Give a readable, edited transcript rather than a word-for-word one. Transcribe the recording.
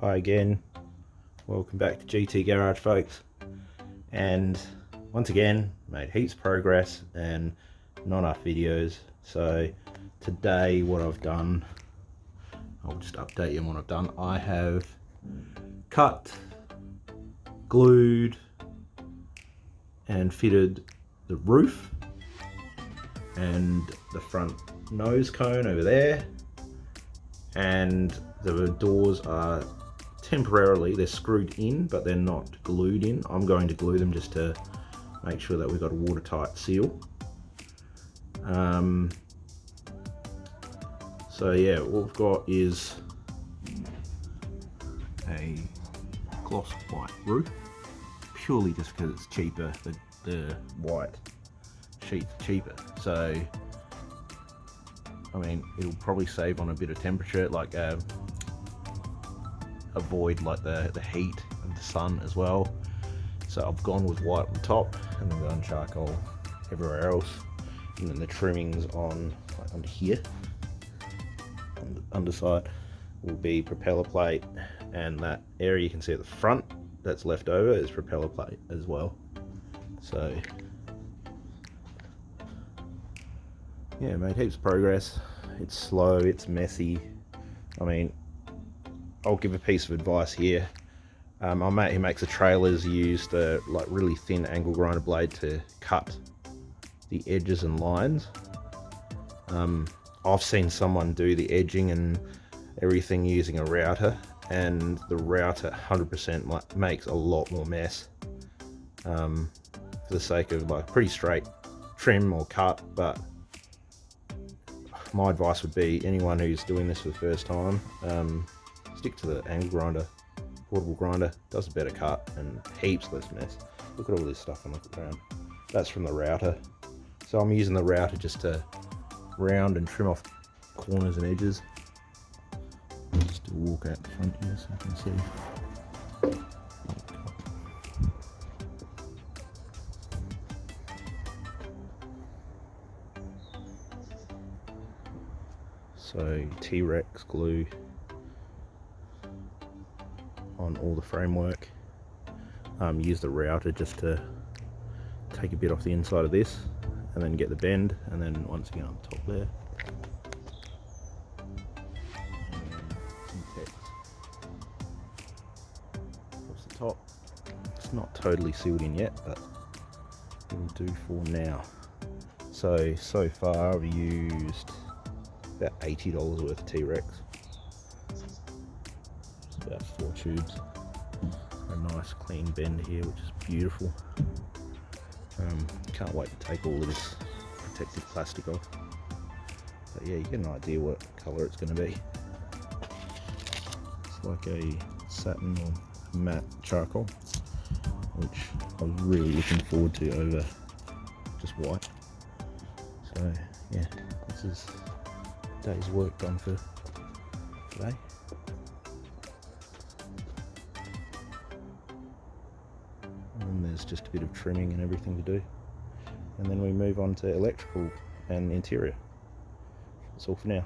Hi again, welcome back to GT Garage, folks. And once again, made heaps of progress and not enough videos. So today what I've done, I'll just update you on what I've done. I have cut, glued and fitted the roof and the front nose cone over there, and the doors are temporarily, they're screwed in but they're not glued in. I'm going to glue them just to make sure that we've got a watertight seal. So yeah, what we've got is a gloss white roof, purely just because it's cheaper. The white sheet's cheaper, so I mean it'll probably save on a bit of temperature, like avoid like the heat of the sun as well. So I've gone with white on the top and then gone charcoal everywhere else, and then the trimmings on like under here on the underside will be propeller plate, and that area you can see at the front that's left over is propeller plate as well. So yeah, made heaps of progress. It's slow, it's messy. I mean, I'll give a piece of advice here. My mate who makes the trailers used a like really thin angle grinder blade to cut the edges and lines. I've seen someone do the edging and everything using a router, and the router 100% makes a lot more mess. For the sake of like pretty straight trim or cut, but my advice would be anyone who's doing this for the first time, stick to the angle grinder. Portable grinder does a better cut and heaps less mess. Look at all this stuff on the ground. That's from the router. So I'm using the router just to round and trim off corners and edges. Just to walk out the front here so you can see. So T-Rex glue on all the framework. Use the router just to take a bit off the inside of this and then get the bend, and then once again on top there. Across the top. It's not totally sealed in yet, but it'll do for now. So far I've used about $80 worth of T-Rex. About 4 tubes. A nice clean bend here, which is beautiful. Can't wait to take all of this protective plastic off. But yeah, you get an idea what colour it's going to be. It's like a satin or matte charcoal, which I was really looking forward to over just white. So yeah, this is a day's work done for today. And there's just a bit of trimming and everything to do, and then we move on to electrical and interior. That's all for now.